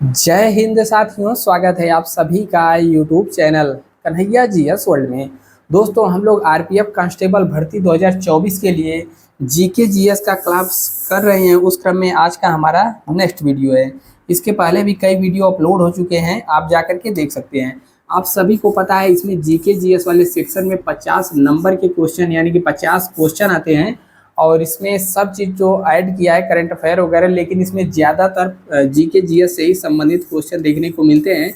जय हिंद साथियों, स्वागत है आप सभी का YouTube channel Kanhaiya GS world में। दोस्तों, हम लोग आरपीएफ कांस्टेबल भर्ती 2024 के लिए जीके जीएस का क्लास कर रहे हैं। उस क्रम में आज का हमारा नेक्स्ट वीडियो है। इसके पहले भी कई वीडियो अपलोड हो चुके हैं, आप जाकर के देख सकते हैं। आप सभी को पता है, इसमें जीके जीएस वाले सेक्शन में 50 नंबर के क्वेश्चन यानी कि 50 क्वेश्चन आते हैं और इसमें सब चीज़ जो ऐड किया है करंट अफेयर वगैरह, लेकिन इसमें ज़्यादातर जीके जीएस से ही संबंधित क्वेश्चन देखने को मिलते हैं।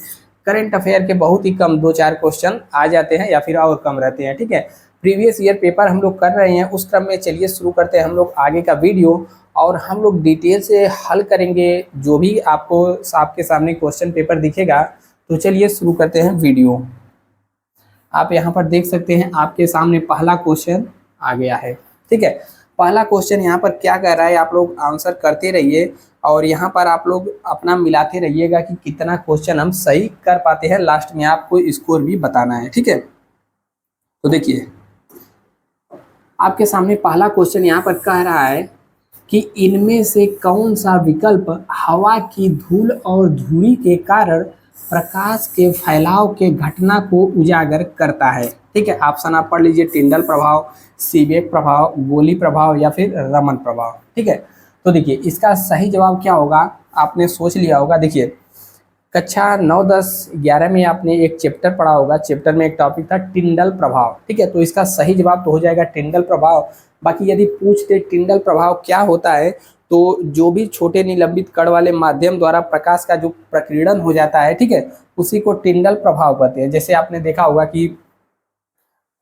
करंट अफेयर के बहुत ही कम 2-4 क्वेश्चन आ जाते हैं या फिर और कम रहते हैं। ठीक है, प्रीवियस ईयर पेपर हम लोग कर रहे हैं। उस क्रम में चलिए शुरू करते हैं हम लोग आगे का वीडियो और हम लोग डिटेल से हल करेंगे जो भी आपको आपके सामने क्वेश्चन पेपर दिखेगा। तो चलिए शुरू करते हैं वीडियो। आप यहाँ पर देख सकते हैं, आपके सामने पहला क्वेश्चन आ गया है। ठीक है, पहला क्वेश्चन यहाँ पर क्या कह रहा है, आप लोग आंसर करते रहिए और यहाँ पर आप लोग अपना मिलाते रहिएगा कि कितना क्वेश्चन हम सही कर पाते हैं। लास्ट में आपको स्कोर भी बताना है। ठीक है, तो देखिए आपके सामने पहला क्वेश्चन यहाँ पर कह रहा है कि इनमें से कौन सा विकल्प हवा की धूल और धुरी के कारण प्रकाश के फैलाव के घटना को उजागर करता है। ठीक है, ऑप्शन आप पढ़ लीजिए, टिंडल प्रभाव, सीबेक प्रभाव, गोली प्रभाव या फिर रमन प्रभाव। ठीक है, तो देखिए इसका सही जवाब क्या होगा, आपने सोच लिया होगा। देखिए कक्षा 9, 10, 11 में आपने एक चैप्टर पढ़ा होगा। चैप्टर में एक टॉपिक था टिंडल प्रभाव। ठीक है, तो इसका सही जवाब तो हो जाएगा टिंडल प्रभाव। बाकी यदि पूछते टिंडल प्रभाव क्या होता है, तो जो भी छोटे निलंबित कण वाले माध्यम द्वारा प्रकाश का जो प्रकीर्णन हो जाता है, ठीक है, उसी को टिंडल प्रभाव कहते हैं। जैसे आपने देखा होगा कि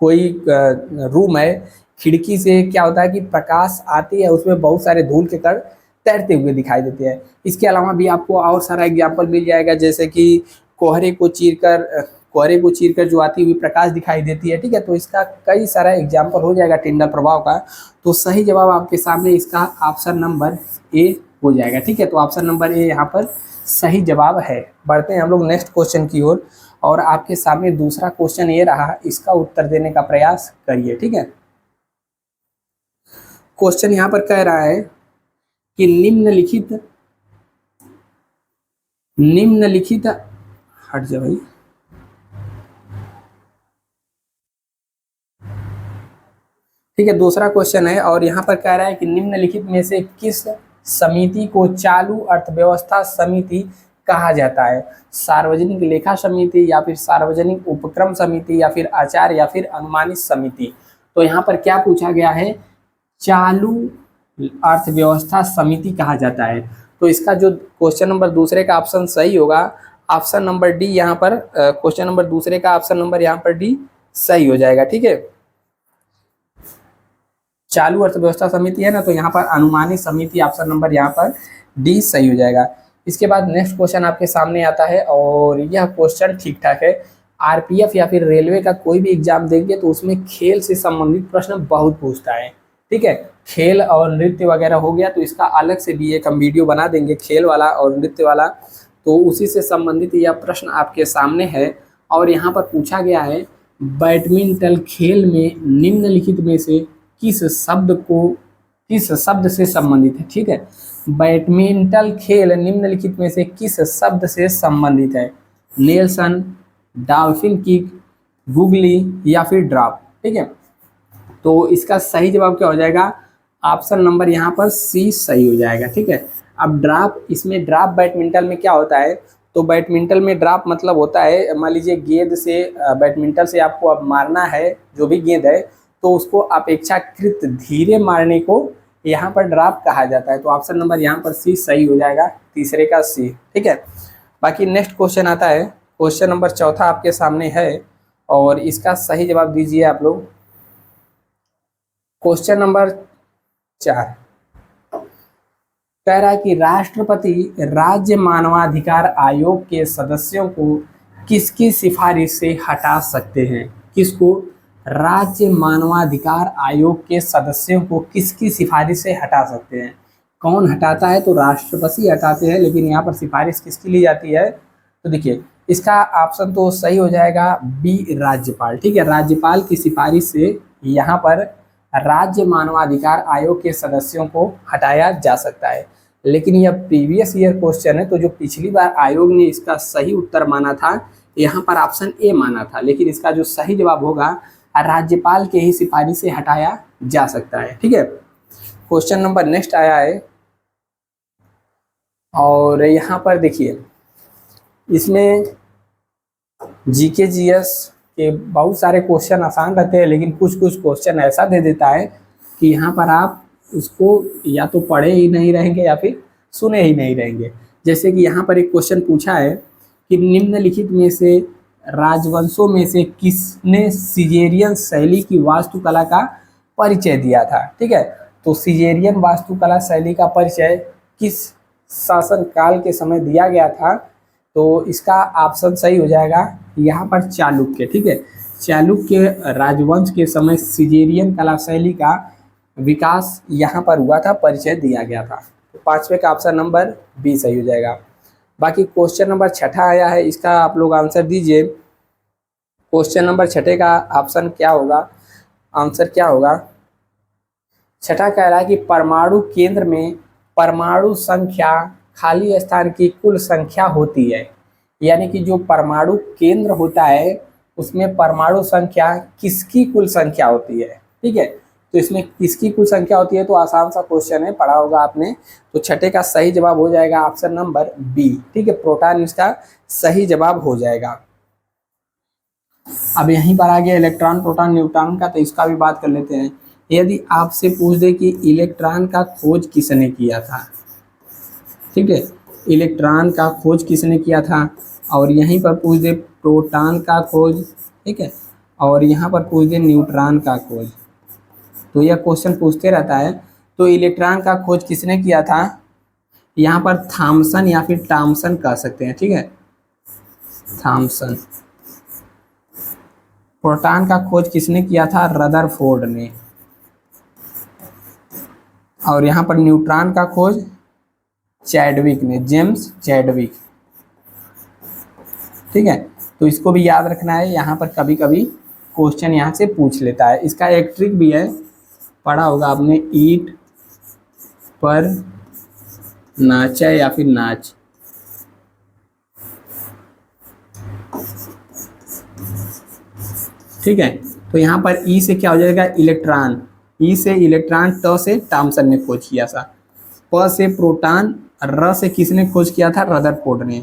कोई रूम है, खिड़की से क्या होता है कि प्रकाश आती है, उसमें बहुत सारे धूल के कण तैरते हुए दिखाई देते हैं। इसके अलावा भी आपको और सारा एग्जाम्पल मिल जाएगा, जैसे कि कोहरे को चीरकर जो आती हुई प्रकाश दिखाई देती है। ठीक है, तो इसका कई सारा एग्जाम्पल हो जाएगा टिंडल प्रभाव का। तो सही जवाब आपके सामने इसका ऑप्शन नंबर ए हो जाएगा। ठीक है, तो ऑप्शन नंबर ए यहाँ पर सही जवाब है। बढ़ते हैं हम लोग नेक्स्ट क्वेश्चन की ओर और आपके सामने दूसरा क्वेश्चन ये रहा, इसका उत्तर देने का प्रयास करिए। ठीक है, क्वेश्चन यहाँ पर कह रहा है कि निम्नलिखित हट जा भाई। ठीक है, दूसरा क्वेश्चन है और यहाँ पर कह रहा है कि निम्नलिखित में से किस समिति को चालू अर्थव्यवस्था समिति कहा जाता है। सार्वजनिक लेखा समिति या फिर सार्वजनिक उपक्रम समिति या फिर आचार या फिर अनुमानित समिति। तो यहाँ पर क्या पूछा गया है, चालू अर्थव्यवस्था समिति कहा जाता है। तो इसका जो क्वेश्चन नंबर दूसरे का ऑप्शन सही होगा, ऑप्शन नंबर डी। यहाँ पर क्वेश्चन नंबर दूसरे का ऑप्शन नंबर यहाँ पर डी सही हो जाएगा। ठीक है, चालू अर्थव्यवस्था समिति है ना, तो यहाँ पर अनुमानित समिति ऑप्शन नंबर यहाँ पर डी सही हो जाएगा। इसके बाद नेक्स्ट क्वेश्चन आपके सामने आता है और यह क्वेश्चन ठीक ठाक है। आरपीएफ या फिर रेलवे का कोई भी एग्जाम देंगे तो उसमें खेल से संबंधित प्रश्न बहुत पूछता है। ठीक है, खेल और नृत्य वगैरह हो गया तो इसका अलग से भी एक हम वीडियो बना देंगे, खेल वाला और नृत्य वाला। तो उसी से संबंधित यह प्रश्न आपके सामने है और यहाँ पर पूछा गया है, बैडमिंटन खेल में निम्नलिखित में से किस शब्द से संबंधित है। ठीक है, बैडमिंटन खेल निम्नलिखित में से किस शब्द से संबंधित है। नेल्सन, डॉल्फिन किक, गुगली या फिर ड्रॉप। ठीक है, तो इसका सही जवाब क्या हो जाएगा, ऑप्शन नंबर यहाँ पर सी सही हो जाएगा। ठीक है, अब ड्रॉप, इसमें ड्रॉप बैडमिंटन में क्या होता है, तो बैडमिंटन में ड्रॉप मतलब होता है, मान लीजिए गेंद से बैडमिंटन से आपको अब मारना है, जो भी गेंद है तो उसको अपेक्षाकृत धीरे मारने को यहाँ पर ड्रॉप कहा जाता है। तो ऑप्शन नंबर यहाँ पर सी सही हो जाएगा, तीसरे का सी। ठीक है, बाकी नेक्स्ट क्वेश्चन आता है, क्वेश्चन नंबर चौथा आपके सामने है और इसका सही जवाब दीजिए आप लोग। क्वेश्चन नंबर 4 कह रहा है कि राष्ट्रपति राज्य मानवाधिकार आयोग के सदस्यों को किसकी सिफारिश से हटा सकते हैं। किसको, राज्य मानवाधिकार आयोग के सदस्यों को किसकी सिफारिश से हटा सकते हैं। कौन हटाता है, तो राष्ट्रपति हटाते हैं, लेकिन यहाँ पर सिफारिश किसकी ली जाती है, तो देखिए इसका ऑप्शन तो सही हो जाएगा बी, राज्यपाल। ठीक है, राज्यपाल की सिफारिश से यहाँ पर राज्य मानवाधिकार आयोग के सदस्यों को हटाया जा सकता है। लेकिन यह प्रीवियस ईयर क्वेश्चन है, तो जो पिछली बार आयोग ने इसका सही उत्तर माना था यहाँ पर ऑप्शन ए माना था, लेकिन इसका जो सही जवाब होगा राज्यपाल के ही सिफारिश से हटाया जा सकता है। ठीक है, क्वेश्चन नंबर नेक्स्ट आया है और यहाँ पर देखिए इसमें जीके जीएस के बहुत सारे क्वेश्चन आसान रहते हैं, लेकिन कुछ कुछ क्वेश्चन ऐसा दे देता है कि यहाँ पर आप उसको या तो पढ़े ही नहीं रहेंगे या फिर सुने ही नहीं रहेंगे। जैसे कि यहाँ पर एक क्वेश्चन पूछा है कि निम्नलिखित में से राजवंशों में से किसने सिजेरियन शैली की वास्तुकला का परिचय दिया था। ठीक है, तो सिजेरियन वास्तुकला शैली का परिचय किस शासन काल के समय दिया गया था, तो इसका ऑप्शन सही हो जाएगा यहाँ पर चालुक्य। ठीक है, चालुक्य राजवंश के समय सिजेरियन कला शैली का विकास यहाँ पर हुआ था, परिचय दिया गया था। तो पांचवे का ऑप्शन नंबर बी सही हो जाएगा। बाकी क्वेश्चन नंबर छठा आया है, इसका आप लोग आंसर दीजिए। क्वेश्चन नंबर छठे का ऑप्शन क्या होगा, आंसर क्या होगा। छठा कह रहा है कि परमाणु केंद्र में परमाणु संख्या खाली स्थान की कुल संख्या होती है, यानी कि जो परमाणु केंद्र होता है उसमें परमाणु संख्या किसकी कुल संख्या होती है। ठीक है, तो इसमें किसकी कुल संख्या होती है, तो आसान सा क्वेश्चन है, पढ़ा होगा आपने। तो छठे का सही जवाब हो जाएगा ऑप्शन नंबर बी। ठीक है, प्रोटॉन इसका सही जवाब हो जाएगा। अब यहीं पर आ गया इलेक्ट्रॉन प्रोटॉन न्यूट्रॉन का, तो इसका भी बात कर लेते हैं। यदि आपसे पूछ दे कि इलेक्ट्रॉन का खोज किसने किया था, ठीक है, इलेक्ट्रॉन का खोज किसने किया था, और यहीं पर पूछ दे प्रोटॉन का खोज, ठीक है, और यहाँ पर पूछ दे न्यूट्रॉन का खोज, तो यह क्वेश्चन पूछते रहता है। तो इलेक्ट्रॉन का खोज किसने किया था, यहाँ पर थॉमसन या फिर टॉमसन कह सकते हैं। ठीक है, थॉमसन। प्रोटॉन का खोज किसने किया था, रदरफोर्ड ने। और यहाँ पर न्यूट्रॉन का खोज चैडविक ने, जेम्स चैडविक। ठीक है, तो इसको भी याद रखना है, यहाँ पर कभी कभी क्वेश्चन यहाँ से पूछ लेता है। इसका एक ट्रिक भी है, पढ़ा होगा आपने, ईट पर नाचा या फिर नाच। ठीक है, तो यहाँ पर ई से क्या हो जाएगा, इलेक्ट्रॉन, ई से इलेक्ट्रॉन, ट से टॉमसन ने खोज किया था, प से प्रोटॉन, र से किसने खोज किया था, रदरफोर्ड ने,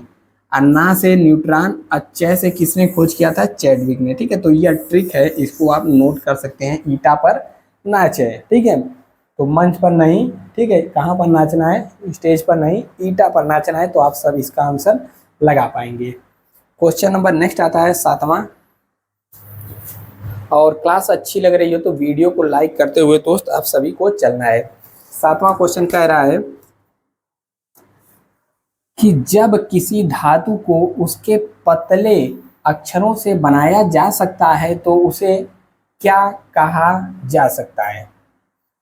और ना से न्यूट्रॉन, च से किसने खोज किया था, चैडविक ने। ठीक है, तो यह ट्रिक है, इसको आप नोट कर सकते हैं, ईटा पर नाच है। ठीक है, तो मंच पर नहीं, ठीक है, कहाँ पर नाचना है, स्टेज पर नहीं, ईटा पर नाचना है, तो आप सब इसका आंसर लगा पाएंगे। क्वेश्चन नंबर नेक्स्ट आता है सातवां, और क्लास अच्छी लग रही हो तो वीडियो को लाइक करते हुए दोस्त आप सभी को चलना है। सातवां क्वेश्चन कह रहा है कि जब किसी धातु को उसके पतले अक्षरों से बनाया जा सकता है तो उसे क्या कहा जा सकता है।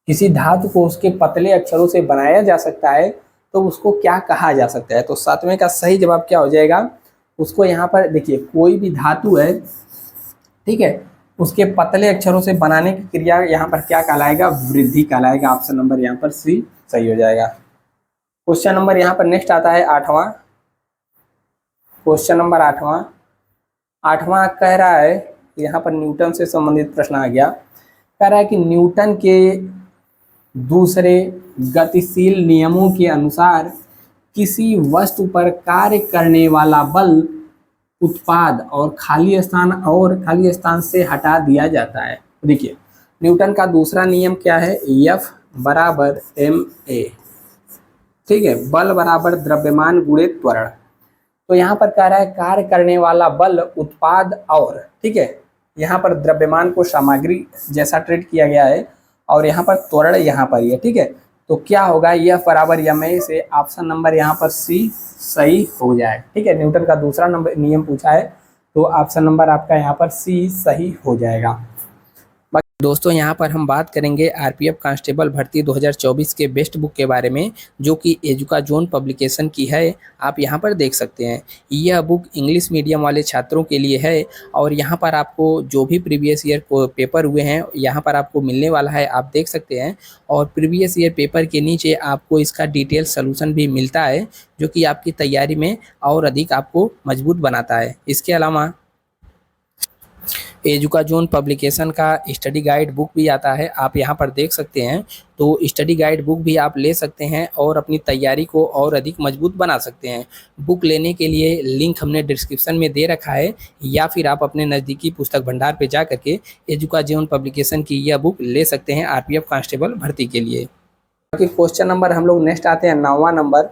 किसी धातु को उसके पतले अक्षरों से बनाया जा सकता है तो उसको क्या कहा जा सकता है। तो सातवें का सही जवाब क्या हो जाएगा, उसको यहाँ पर देखिए, कोई भी धातु है, ठीक है, उसके पतले अक्षरों से बनाने की क्रिया यहाँ पर क्या कहलाएगा, वृद्धि कहलाएगा। ऑप्शन नंबर यहाँ पर सी सही हो जाएगा। क्वेश्चन नंबर यहाँ पर नेक्स्ट आता है आठवां। क्वेश्चन नंबर आठवां कह रहा है, यहाँ पर न्यूटन से संबंधित प्रश्न आ गया। कह रहा है कि न्यूटन के दूसरे गतिशील नियमों के अनुसार किसी वस्तु पर कार्य करने वाला बल उत्पाद और खाली स्थान से हटा दिया जाता है। देखिए, न्यूटन का दूसरा नियम क्या है, F बराबर ma, ठीक है, बल बराबर द्रव्यमान गुणे त्वरण। तो यहाँ पर कह रहा है कार्य करने वाला बल उत्पाद और, ठीक है, यहाँ पर द्रव्यमान को सामग्री जैसा ट्रीट किया गया है, और यहाँ पर त्वरण यहाँ पर है। ठीक है, तो क्या होगा, F बराबर ma से ऑप्शन नंबर यहाँ पर सी सही हो जाए। ठीक है, न्यूटन का दूसरा नंबर नियम पूछा है, तो ऑप्शन नंबर आपका यहाँ पर सी सही हो जाएगा। दोस्तों यहाँ पर हम बात करेंगे आरपीएफ कांस्टेबल भर्ती 2024 के बेस्ट बुक के बारे में, जो कि एजुकाजोन पब्लिकेशन की है। आप यहाँ पर देख सकते हैं, यह बुक इंग्लिश मीडियम वाले छात्रों के लिए है और यहाँ पर आपको जो भी प्रीवियस ईयर को पेपर हुए हैं यहाँ पर आपको मिलने वाला है, आप देख सकते हैं। और प्रीवियस ईयर पेपर के नीचे आपको इसका डिटेल सोल्यूशन भी मिलता है, जो कि आपकी तैयारी में और अधिक आपको मजबूत बनाता है। इसके अलावा एजुकाजोन पब्लिकेशन का स्टडी गाइड बुक भी आता है, आप यहाँ पर देख सकते हैं। तो स्टडी गाइड बुक भी आप ले सकते हैं और अपनी तैयारी को और अधिक मजबूत बना सकते हैं। बुक लेने के लिए लिंक हमने डिस्क्रिप्शन में दे रखा है, या फिर आप अपने नज़दीकी पुस्तक भंडार पे जा करके एजुकाजोन पब्लिकेशन की यह बुक ले सकते हैं आरपीएफ कांस्टेबल भर्ती के लिए। बाकी क्वेश्चन नंबर हम लोग नेक्स्ट आते हैं 9वां नंबर।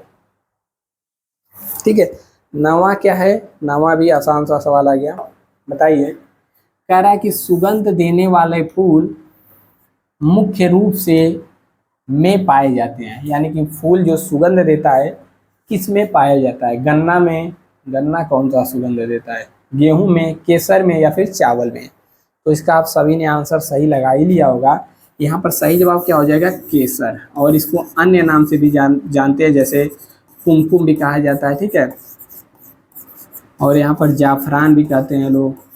ठीक है, 9वां क्या है? 9वां भी आसान सा सवाल आ गया, बताइए। कह रहा है कि सुगंध देने वाले फूल मुख्य रूप से में पाए जाते हैं, यानी कि फूल जो सुगंध देता है किस में पाया जाता है? गन्ना में। गन्ना कौन सा सुगंध देता है? गेहूं में, केसर में, या फिर चावल में? तो इसका आप सभी ने आंसर सही लगा ही लिया होगा। यहाँ पर सही जवाब क्या हो जाएगा? केसर। और इसको अन्य नाम से भी जानते हैं, जैसे कुमकुम भी कहा जाता है। ठीक है, और यहाँ पर जाफरान भी कहते हैं लोग।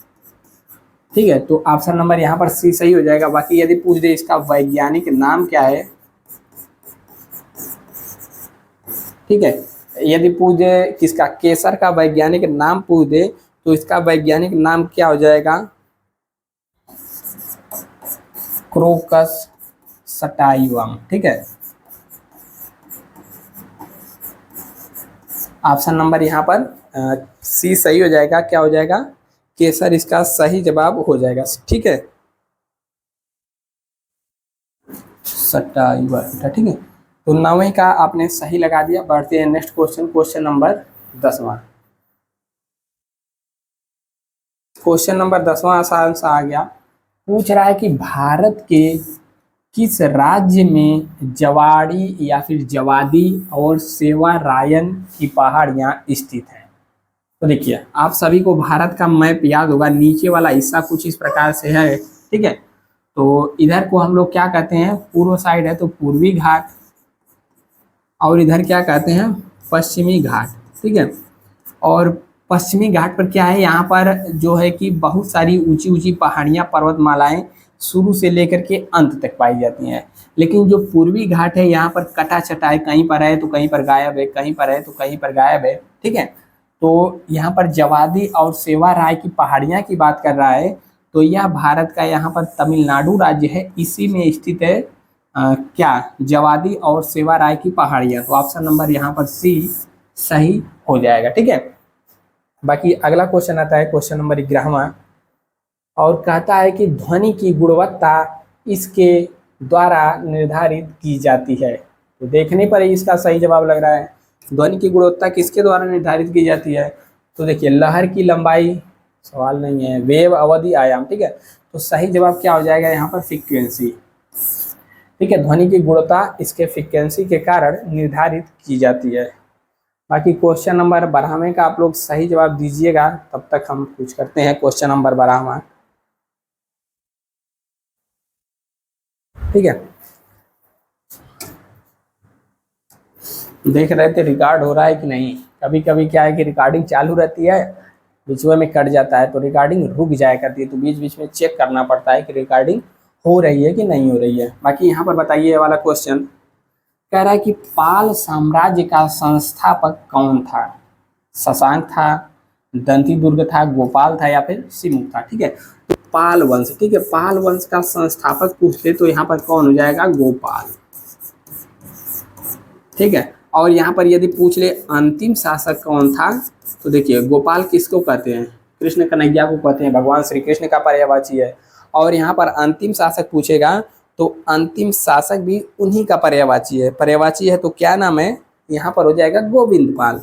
ठीक है, तो ऑप्शन नंबर यहाँ पर सी सही हो जाएगा। बाकी यदि पूछ दे इसका वैज्ञानिक नाम क्या है, ठीक है, यदि पूछ दे किसका केसर का वैज्ञानिक नाम पूछ दे, तो इसका वैज्ञानिक नाम क्या हो जाएगा? Crocus sativum. ठीक है, ऑप्शन नंबर यहाँ पर सी सही हो जाएगा। क्या हो जाएगा? केसर इसका सही जवाब हो जाएगा। ठीक है, सटाइवा। ठीक है, तो 9वें का आपने सही लगा दिया। बढ़ते हैं नेक्स्ट क्वेश्चन, क्वेश्चन नंबर 10वां। क्वेश्चन नंबर 10वां आसान सा आ गया। पूछ रहा है कि भारत के किस राज्य में जवाड़ी या फिर जवादी और सेवा रायन की पहाड़ियां स्थित हैं? तो देखिए, आप सभी को भारत का मैप याद होगा, नीचे वाला हिस्सा कुछ इस प्रकार से है। ठीक है, तो इधर को हम लोग क्या कहते हैं? पूर्व साइड है तो पूर्वी घाट, और इधर क्या कहते हैं? पश्चिमी घाट। ठीक है, और पश्चिमी घाट पर क्या है? यहाँ पर जो है कि बहुत सारी ऊंची ऊंची पहाड़ियाँ, पर्वतमालाएं शुरू से लेकर के अंत तक पाई जाती हैं। लेकिन जो पूर्वी घाट है यहाँ पर कटा छटा है, कहीं पर है तो कहीं पर गायब है, कहीं पर है तो कहीं पर गायब है। ठीक है, तो यहाँ पर जवादी और सेवा राय की पहाड़ियाँ की बात कर रहा है, तो यह भारत का यहाँ पर तमिलनाडु राज्य है, इसी में स्थित है क्या? जवादी और सेवा राय की पहाड़ियाँ। तो ऑप्शन नंबर यहाँ पर सी सही हो जाएगा। ठीक है, बाकी अगला क्वेश्चन आता है क्वेश्चन नंबर 11वां, और कहता है कि ध्वनि की गुणवत्ता इसके द्वारा निर्धारित की जाती है। तो देखने पर ही इसका सही जवाब लग रहा है। ध्वनि की गुणवत्ता किसके द्वारा निर्धारित की जाती है? तो देखिए, लहर की लंबाई, सवाल नहीं है, वेव, अवधि, आयाम। ठीक है, तो सही जवाब क्या हो जाएगा यहाँ पर? फ्रीक्वेंसी। ठीक है, ध्वनि की गुणवत्ता इसके फ्रीक्वेंसी के कारण निर्धारित की जाती है। बाकी क्वेश्चन नंबर 12वें का आप लोग सही जवाब दीजिएगा, तब तक हम कुछ करते हैं क्वेश्चन नंबर 12वां। ठीक है, देख रहे थे रिकॉर्ड हो रहा है कि नहीं। कभी कभी क्या है कि रिकॉर्डिंग चालू रहती है, बीच में कट जाता है, तो रिकॉर्डिंग रुक जाया करती है, तो बीच बीच में चेक करना पड़ता है कि रिकॉर्डिंग हो रही है कि नहीं हो रही है। बाकी यहाँ पर बताइए, ये वाला क्वेश्चन कह रहा है कि पाल साम्राज्य का संस्थापक कौन था? शशांक था, दंती दुर्ग था, गोपाल था, या फिर सिमुक था? ठीक है, तो पाल वंश। ठीक है, पाल वंश का संस्थापक पूछते तो यहाँ पर कौन हो जाएगा? गोपाल। ठीक है, और यहाँ पर यदि पूछ ले अंतिम शासक कौन था, तो देखिए, गोपाल किसको कहते हैं? कृष्ण कन्हैया को कहते हैं, भगवान श्री कृष्ण का पर्यायवाची है। और यहाँ पर अंतिम शासक पूछेगा तो अंतिम शासक भी उन्हीं का पर्यायवाची है। पर्यायवाची है तो क्या नाम है? यहाँ पर हो जाएगा गोविंद पाल।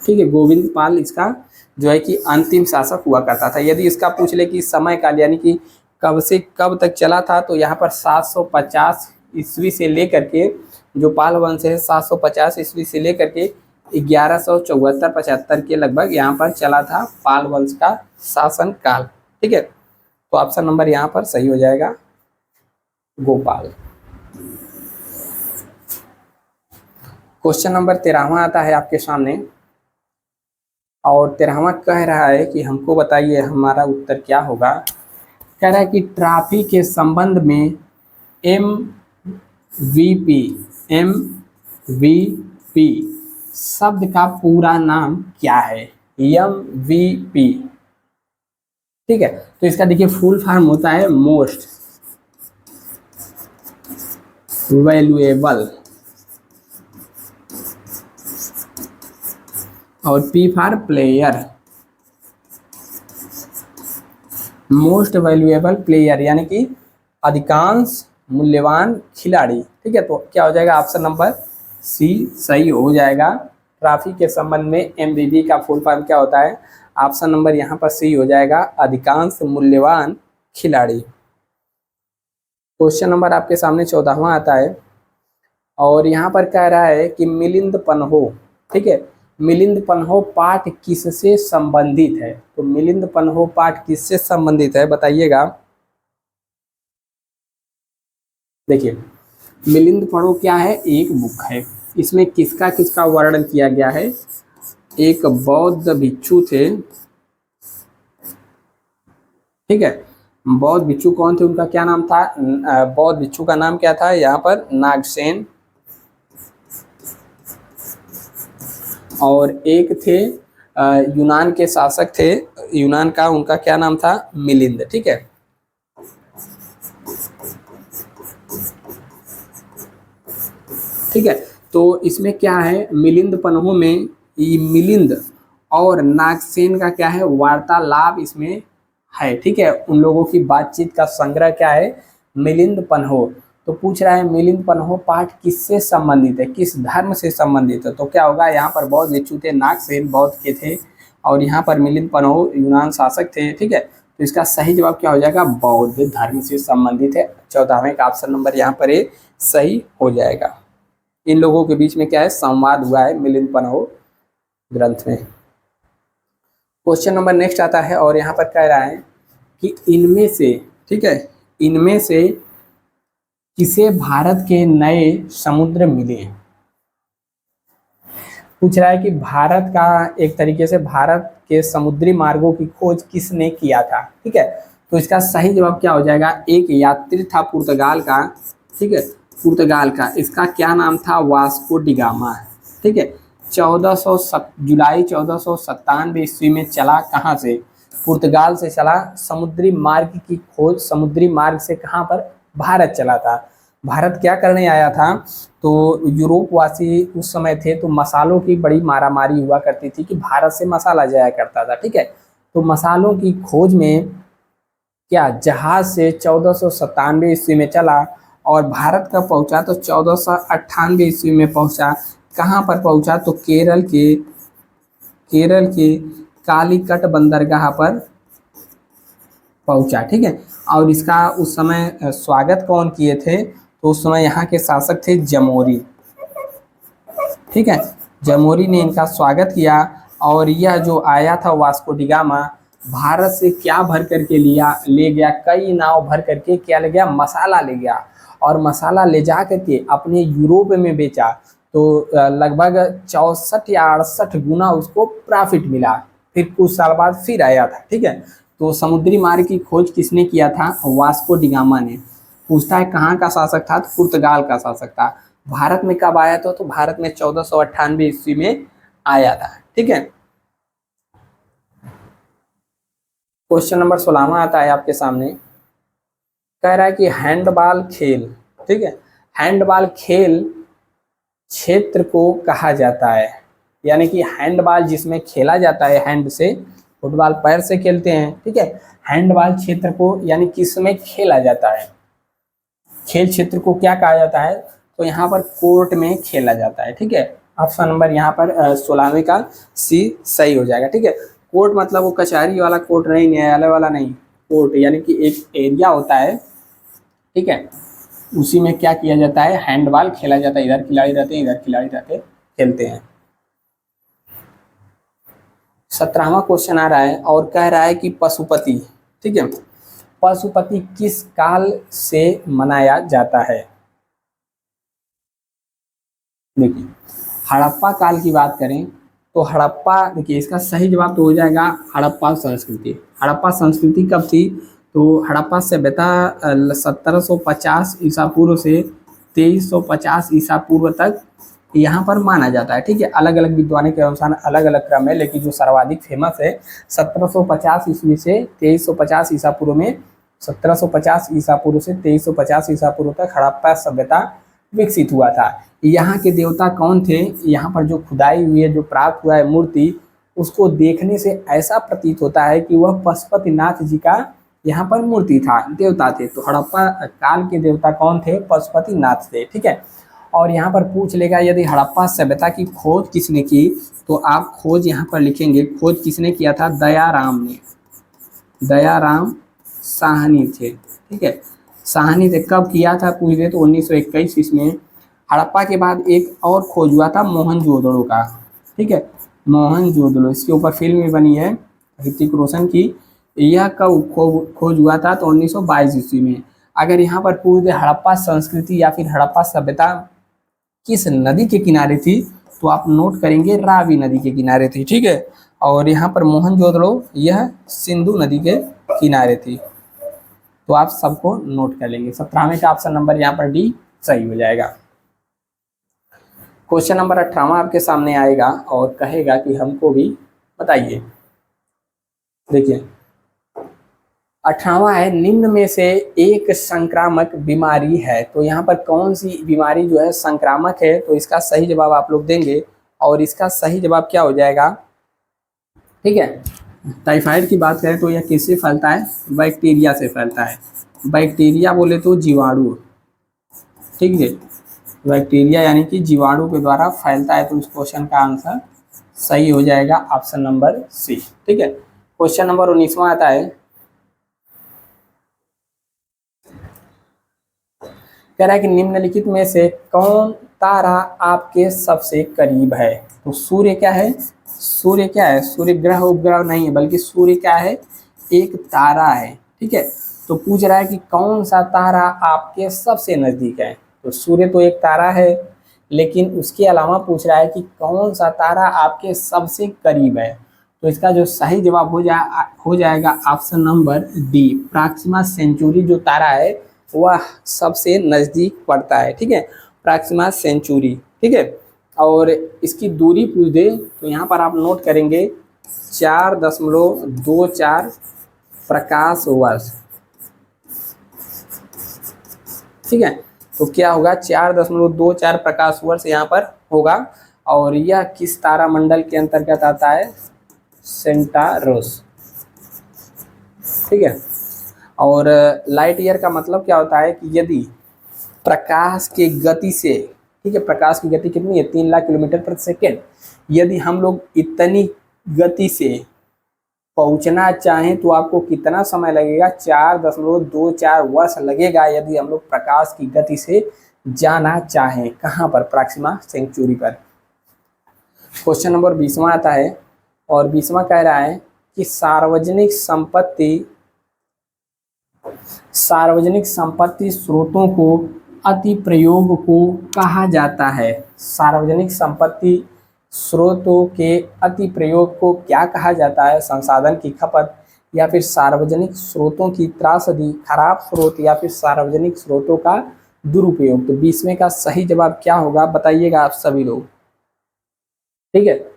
ठीक है, गोविंद पाल इसका जो है कि अंतिम शासक हुआ करता था। यदि इसका पूछ ले कि समय काल, यानी कि कब से कब तक चला था, तो यहाँ पर 750 ईस्वी से लेकर के, जो पाल वंश है 750 ईस्वी से लेकर के 1174-75 के लगभग यहाँ पर चला था पाल वंश का शासन काल। ठीक है, तो ऑप्शन नंबर यहाँ पर सही हो जाएगा गोपाल। क्वेश्चन नंबर 13वां आता है आपके सामने, और 13वां कह रहा है कि हमको बताइए हमारा उत्तर क्या होगा। कह रहा है कि ट्रॉफी के संबंध में MVP MVP शब्द का पूरा नाम क्या है। MVP, ठीक है, तो इसका देखिए फुल फॉर्म होता है मोस्ट वैल्यूएबल, और P for player, most valuable player यानी कि अधिकांश मूल्यवान खिलाड़ी। ठीक है, तो क्या हो जाएगा ऑप्शन नंबर सी सही हो जाएगा। ट्रॉफी के संबंध में MVP का फुल फॉर्म क्या होता है, ऑप्शन नंबर यहाँ पर सी हो जाएगा अधिकांश मूल्यवान खिलाड़ी। क्वेश्चन नंबर आपके सामने 14वां आता है, और यहाँ पर कह रहा है कि मिलिंद पन्हो, ठीक है, मिलिंद पन्हो पाठ किससे संबंधित है। तो मिलिंद पन्हो पाठ किससे संबंधित है बताइएगा। देखिए मिलिंद पन्हो क्या है, एक बुक है, इसमें किसका किसका वर्णन किया गया है। एक बौद्ध भिक्षु थे, ठीक है, बौद्ध भिक्षु कौन थे, उनका क्या नाम था, बौद्ध भिक्षु का नाम क्या था यहाँ पर नागसेन, और एक थे यूनान के शासक थे, यूनान का उनका क्या नाम था, मिलिंद। ठीक है, ठीक है, तो इसमें क्या है, मिलिंद पन्हो में ये मिलिंद और नागसेन का क्या है वार्तालाप इसमें है। ठीक है, उन लोगों की बातचीत का संग्रह क्या है, मिलिंद पन्हो। तो पूछ रहा है मिलिंद पन्हो पाठ किससे संबंधित है, किस धर्म से संबंधित है। तो क्या होगा, यहाँ पर बौद्ध भिक्षु थे, नागसेन बौद्ध के थे, और यहाँ पर मिलिंद पन्हो यूनान शासक थे। ठीक है, तो इसका सही जवाब क्या हो जाएगा, बौद्ध धर्म से संबंधित है। 14वें का ऑप्शन नंबर यहाँ पर ये सही हो जाएगा। इन लोगों के बीच में क्या है, संवाद हुआ है मिलिंद पन्हो ग्रंथ में। क्वेश्चन नंबर नेक्स्ट आता है, और यहाँ पर कह रहा है कि इनमें से, ठीक है, इनमें से किसे भारत के नए समुद्र मिले। पूछ रहा है कि भारत का एक तरीके से भारत के समुद्री मार्गों की खोज किसने किया था। ठीक है, तो इसका सही जवाब क्या हो जाएगा, एक यात्री था पुर्तगाल का, ठीक है, पुर्तगाल का, इसका क्या नाम था, वास्को डिगामा। ठीक है, जुलाई 1497 ईस्वी में चला, कहाँ से, पुर्तगाल से चला, समुद्री मार्ग की खोज, समुद्री मार्ग से कहाँ पर, भारत चला था। भारत क्या करने आया था, तो यूरोप वासी उस समय थे, तो मसालों की बड़ी मारामारी हुआ करती थी कि भारत से मसाला जाया करता था। ठीक है, तो मसालों की खोज में क्या जहाज से 1497 ईस्वी में चला, और भारत का पहुंचा तो 1498 ईस्वी में पहुंचा। कहाँ पर पहुंचा, तो केरल के कालीकट बंदरगाह पर पहुंचा। ठीक है, और इसका उस समय स्वागत कौन किए थे, तो उस समय यहाँ के शासक थे जमोरी। ठीक है, जमोरी ने इनका स्वागत किया, और यह जो आया था वास्को डिगामा, भारत से क्या भर करके ले गया, कई नाव भर करके क्या ले गया, मसाला ले गया, और मसाला ले जा करके अपने यूरोप में बेचा। तो लगभग 64 या 68 गुना उसको प्रॉफिट मिला। फिर कुछ साल बाद फिर आया था। ठीक है, तो समुद्री मार्ग की खोज किसने किया था, वास्को डिगामा ने। पूछता है कहाँ का शासक था, तो पुर्तगाल का शासक था। भारत में कब आया था, तो भारत में 1498 ईस्वी में आया था। ठीक है, क्वेश्चन नंबर 16वां आता है आपके सामने, कह रहा है कि हैंडबॉल खेल, ठीक है, हैंडबॉल खेल क्षेत्र को कहा जाता है, यानी कि हैंडबॉल जिसमें खेला जाता है, हैंड से, फुटबॉल पैर से खेलते हैं। ठीक है, हैंडबॉल क्षेत्र को यानी किसमें खेला जाता है, खेल क्षेत्र को क्या कहा जाता है, तो यहाँ पर कोर्ट में खेला जाता है। ठीक है, ऑप्शन नंबर यहाँ पर 16वें का सी सही हो जाएगा। ठीक है, कोर्ट मतलब वो कचहरी वाला कोर्ट नहीं, न्यायालय वाला नहीं, कोर्ट यानी कि एक एरिया होता है। ठीक है, उसी में क्या किया जाता है, हैंडबॉल खेला जाता है, इधर खिलाड़ी रहते हैं, इधर खिलाड़ी रहते, खेलते हैं। 17वां क्वेश्चन आ रहा है, और कह रहा है कि पशुपति, ठीक है, पशुपति किस काल से मनाया जाता है? देखिए, हड़प्पा काल की बात करें तो हड़प्पा, देखिए इसका सही जवाब तो हो जाएगा हड़प्पा संस्कृति। हड़प्पा संस्कृति कब थी? तो हड़प्पा सभ्यता 1750 ईसा पूर्व से 2350 ईसा पूर्व तक यहाँ पर माना जाता है। ठीक है, अलग अलग विद्वानों के अनुसार अलग अलग क्रम है, लेकिन जो सर्वाधिक फेमस है 1750 ईस्वी से 2350 ईसा पूर्व में, 1750 ईसा पूर्व से 2350 ईसा पूर्व तक हड़प्पा सभ्यता विकसित हुआ था। यहाँ के देवता कौन थे? यहाँ पर जो खुदाई हुई है, जो प्राप्त हुआ है मूर्ति, उसको देखने से ऐसा प्रतीत होता है कि वह पशुपतिनाथ जी का यहाँ पर मूर्ति था, देवता थे। तो हड़प्पा काल के देवता कौन थे? पशुपतिनाथ थे। ठीक है, और यहाँ पर पूछ लेगा यदि हड़प्पा सभ्यता की खोज किसने की, तो आप खोज यहाँ पर लिखेंगे, खोज किसने किया था? दयाराम ने, दयाराम साहनी थे। ठीक है, साहनी थे। कब किया था पूछ दे तो 1921 ईस्वी में। हड़प्पा के बाद एक और खोज हुआ था मोहनजोदड़ो का। ठीक है, मोहनजोदड़ो, इसके ऊपर फिल्म भी बनी है ऋतिक रोशन की। यह कब खोज हुआ था? तो 1922 ईस्वी में। अगर यहाँ पर पूछ दे हड़प्पा संस्कृति या फिर हड़प्पा सभ्यता किस नदी के किनारे थी, तो आप नोट करेंगे रावी नदी के किनारे थी। ठीक है, और यहाँ पर मोहनजोदड़ो यह सिंधु नदी के किनारे थी। तो आप सबको नोट कर लेंगे। 17वें का ऑप्शन नंबर यहाँ पर डी सही हो जाएगा। क्वेश्चन नंबर 18वां आपके सामने आएगा और कहेगा कि हमको भी बताइए। देखिए 18वां है, निम्न में से एक संक्रामक बीमारी है। तो यहाँ पर कौन सी बीमारी जो है संक्रामक है? तो इसका सही जवाब आप लोग देंगे और इसका सही जवाब क्या हो जाएगा? ठीक है, टाइफाइड की बात करें तो यह किससे फैलता है? बैक्टीरिया से फैलता है। बैक्टीरिया बोले तो जीवाणु। ठीक है, बैक्टीरिया यानी कि जीवाणु के द्वारा फैलता है। तो इस क्वेश्चन का आंसर सही हो जाएगा ऑप्शन नंबर सी। ठीक है, क्वेश्चन नंबर 19वां आता है, कह रहा है कि निम्नलिखित में से कौन तारा आपके सबसे करीब है? तो सूर्य क्या है? सूर्य क्या है? सूर्य ग्रह उपग्रह नहीं है, बल्कि सूर्य क्या है? एक तारा है। ठीक है, तो पूछ रहा है कि कौन सा तारा आपके सबसे नजदीक है? तो सूर्य तो एक तारा है, लेकिन उसके अलावा पूछ रहा है कि कौन सा तारा आपके सबसे करीब है। तो इसका जो सही जवाब हो जाएगा option number D, Proxima Centauri जो तारा है वह सबसे नज़दीक पड़ता है। ठीक है, प्रॉक्सिमा सेंचुरी। ठीक है, और इसकी दूरी पूछ दे तो यहाँ पर आप नोट करेंगे 4.24 प्रकाश वर्ष। ठीक है, तो क्या होगा? 4.24 प्रकाश वर्ष यहाँ पर होगा। और यह किस तारामंडल के अंतर्गत आता है? सेंटारोस। ठीक है, और लाइट ईयर का मतलब क्या होता है कि यदि प्रकाश के गति से, ठीक है, प्रकाश की गति कितनी है? 3 लाख किलोमीटर प्रति सेकेंड। यदि हम लोग इतनी गति से पहुंचना चाहें तो आपको कितना समय लगेगा? 4.24 वर्ष लगेगा यदि हम लोग प्रकाश की गति से जाना चाहें। कहाँ पर? प्रॉक्सिमा सेंचुरी पर। क्वेश्चन नंबर 20वां आता है और 20वां कह रहा है कि सार्वजनिक संपत्ति स्रोतों को अति प्रयोग को कहा जाता है। सार्वजनिक संपत्ति स्रोतों के अति प्रयोग को क्या कहा जाता है? संसाधन की खपत, या फिर सार्वजनिक स्रोतों की त्रासदी, खराब स्रोत, या फिर सार्वजनिक स्रोतों का दुरुपयोग। तो 20वें का सही जवाब क्या होगा बताइएगा आप सभी लोग। ठीक है,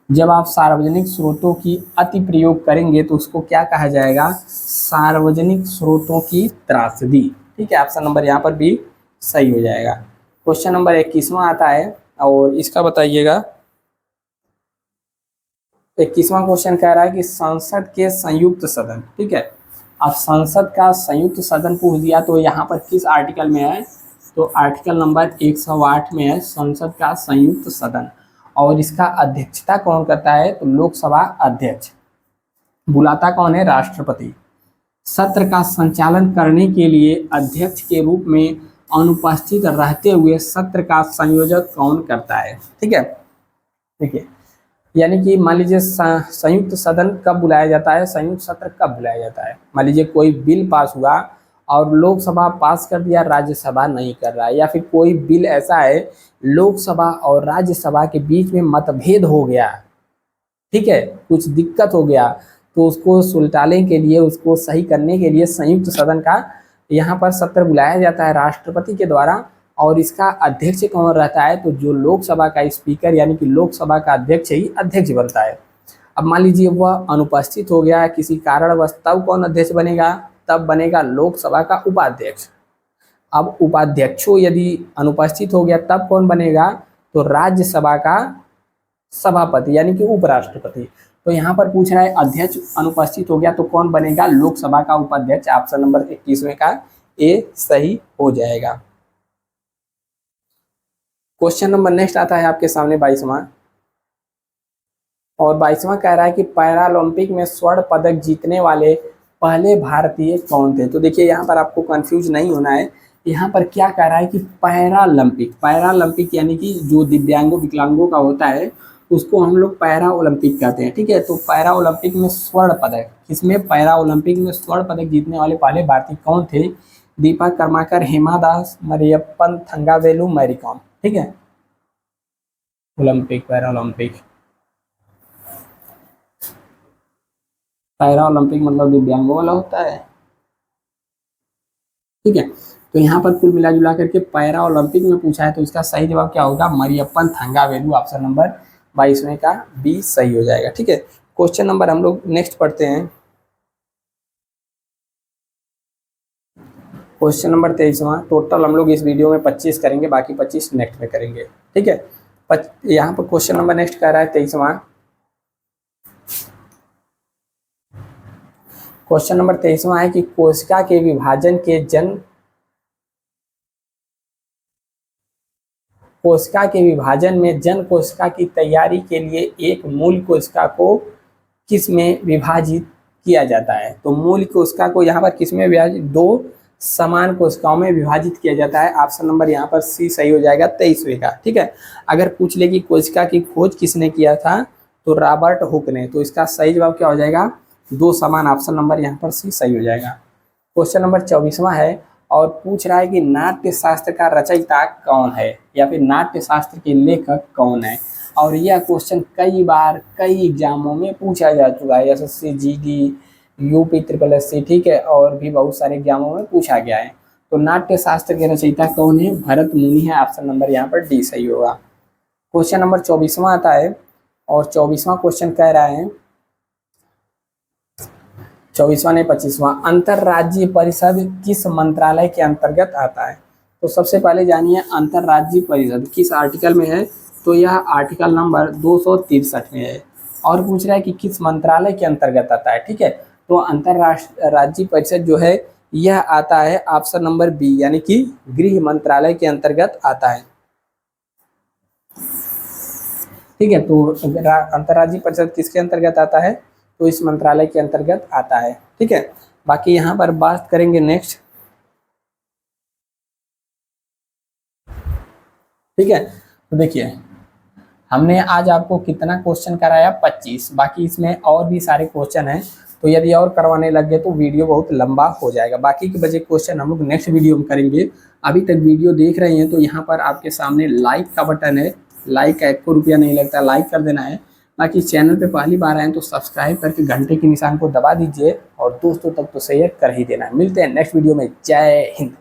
जब आप सार्वजनिक स्रोतों की अति प्रयोग करेंगे तो उसको क्या कहा जाएगा? सार्वजनिक स्रोतों की त्रासदी। ठीक है, ऑप्शन नंबर यहाँ पर भी सही हो जाएगा। क्वेश्चन नंबर 21वां आता है और इसका बताइएगा। 21वां क्वेश्चन कह रहा है कि संसद के संयुक्त सदन। ठीक है, अब संसद का संयुक्त सदन पूछ दिया तो यहाँ पर किस आर्टिकल में है? तो आर्टिकल नंबर 108 में है संसद का संयुक्त सदन। और इसका अध्यक्षता कौन करता है? तो लोकसभा अध्यक्ष। बुलाता कौन है? राष्ट्रपति। सत्र का संचालन करने के लिए अध्यक्ष के रूप में अनुपस्थित रहते हुए सत्र का संयोजक कौन करता है? ठीक है, देखिए यानी कि मान लीजिए संयुक्त सदन कब बुलाया जाता है, संयुक्त सत्र कब बुलाया जाता है। मान लीजिए कोई बिल पास हुआ और लोकसभा पास कर दिया, राज्यसभा नहीं कर रहा है, या फिर कोई बिल ऐसा है लोकसभा और राज्यसभा के बीच में मतभेद हो गया, ठीक है, कुछ दिक्कत हो गया, तो उसको सुलटाने के लिए, उसको सही करने के लिए संयुक्त सदन का यहाँ पर सत्र बुलाया जाता है राष्ट्रपति के द्वारा। और इसका अध्यक्ष कौन रहता है, तो जो लोकसभा का स्पीकर यानी कि लोकसभा का अध्यक्ष ही अध्यक्ष बनता है। अब मान लीजिए वह अनुपस्थित हो गया किसी कारणवश, तब कौन अध्यक्ष बनेगा, तब बनेगा लोकसभा का उपाध्यक्ष। अब उपाध्यक्षों यदि अनुपस्थित हो गया तब कौन बनेगा, तो राज्यसभा का सभापति यानी कि उपराष्ट्रपति। तो यहाँ पर पूछ रहा है अध्यक्ष अनुपस्थित हो गया तो कौन बनेगा, लोकसभा का उपाध्यक्ष। ऑप्शन नंबर 21वें का ए सही हो जाएगा। क्वेश्चन नंबर नेक्स्ट आता है आपके सामने 22वां, और 22वां कह रहा है कि पैरालंपिक में स्वर्ण पदक जीतने वाले पहले भारतीय कौन थे। तो देखिए यहाँ पर आपको कंफ्यूज नहीं होना है, यहाँ पर क्या कह रहा है कि पैरालंपिक, पैरालंपिक यानी कि जो दिव्यांगों विकलांगों का होता है उसको हम लोग पैरा ओलंपिक कहते हैं, ठीक है। तो पैरा ओलंपिक में स्वर्ण पदक, इसमें पैरा ओलंपिक में स्वर्ण पदक जीतने वाले पहले भारतीय कौन थे, दीपा कर्माकर, हेमा दास, मरियप्पन थंगावेलु, मैरी कॉम, ठीक है। Olympic, para Olympic, para Olympic मतलब दिव्यांगों वाला होता है, ठीक है। तो यहाँ पर कुल मिला जुला करके पैरा ओलंपिक में पूछा है, तो इसका सही जवाब क्या होगा, मरियप्पन थंगावेलु। ऑप्शन नंबर 22वें का बी सही हो जाएगा, ठीक है। क्वेश्चन नंबर हम लोग नेक्स्ट पढ़ते हैं, क्वेश्चन नंबर 23वां। टोटल हम लोग इस वीडियो में 25 करेंगे, बाकी 25 नेक्स्ट में करेंगे, ठीक है। यहाँ पर क्वेश्चन नंबर नेक्स्ट कह रहा है 23वां, क्वेश्चन नंबर 23वां है कि कोशिका के विभाजन के जन, कोशिका के विभाजन में जन कोशिका की तैयारी के लिए एक मूल कोशिका को किस में विभाजित किया जाता है। तो मूल कोशिका को यहाँ पर किस में विभाजित, दो समान कोशिकाओं में विभाजित किया जाता है। ऑप्शन नंबर यहाँ पर सी सही हो जाएगा 23वें का, ठीक है। अगर पूछ ले कि कोशिका की खोज किसने किया था, तो रॉबर्ट हुक ने। तो इसका सही जवाब क्या हो जाएगा, दो समान। ऑप्शन नंबर यहाँ पर सी सही हो जाएगा। क्वेश्चन नंबर 24वां है, और पूछ रहा है कि नाट्य शास्त्र का रचयिता कौन है, या फिर नाट्य शास्त्र के लेखक कौन है। और यह क्वेश्चन कई बार कई एग्जामों में पूछा जा चुका है, SSC, GD, UP triple SC, ठीक है, और भी बहुत सारे एग्जामों में पूछा गया है। तो नाट्य शास्त्र के रचयिता कौन है, भरत मुनि है। ऑप्शन नंबर यहाँ पर डी सही होगा। क्वेश्चन नंबर 24वां आता है, और 24वां क्वेश्चन कह रहा है, 24वां नहीं 25वां, अंतरराज्यीय परिषद किस मंत्रालय के अंतर्गत आता है। तो सबसे पहले जानिए अंतरराज्यीय परिषद किस आर्टिकल में है, तो यह आर्टिकल नंबर 263 में है। और पूछ रहा है कि किस मंत्रालय के अंतर्गत आता है, ठीक है। तो अंतरराज्यीय परिषद जो है यह आता है ऑप्शन नंबर बी यानी कि गृह मंत्रालय के अंतर्गत आता है, ठीक है। तो अंतरराज्यीय परिषद किसके अंतर्गत आता है, तो इस मंत्रालय के अंतर्गत आता है, ठीक है। बाकी यहाँ पर बात करेंगे नेक्स्ट, ठीक है। तो देखिए हमने आज आपको कितना क्वेश्चन कराया, 25। बाकी इसमें और भी सारे क्वेश्चन हैं, तो यदि और करवाने लग गए तो वीडियो बहुत लंबा हो जाएगा। बाकी के बचे क्वेश्चन हम लोग नेक्स्ट वीडियो में करेंगे। अभी तक वीडियो देख रहे हैं तो यहाँ पर आपके सामने लाइक का बटन है, लाइक का 1 रुपया नहीं लगता, लाइक कर देना है। बाकी चैनल पे पहली बार आए तो सब्सक्राइब करके घंटे के निशान को दबा दीजिए, और दोस्तों तक तो शेयर कर ही देना है। मिलते हैं नेक्स्ट वीडियो में। जय हिंद।